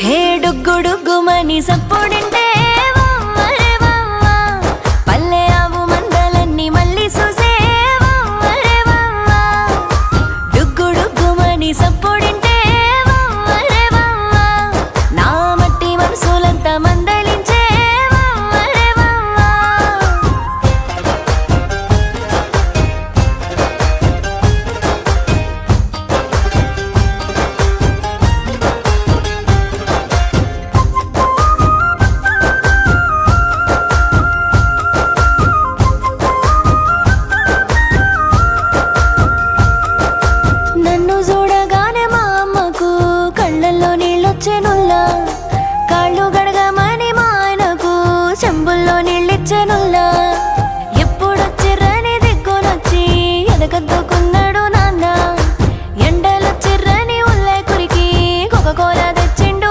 హే డుగ్గుడుగ్గుమని సప్పుడింటే వమ్మరే వమ్మ, పల్లె ఆవు మందలన్నీ మళ్ళీ చూసే వమ్మరే వమ్మ. డుగ్గుడుగ్గుమని సప్పుడింటే వమ్మరే వమ్మ, నా మట్టి మనసులంతా మందలించే వమ్మరే వమ్మ. నన్ను చూడగానే మా అమ్మకు కళ్ళల్లో నీళ్ళొచ్చేనుల్లా,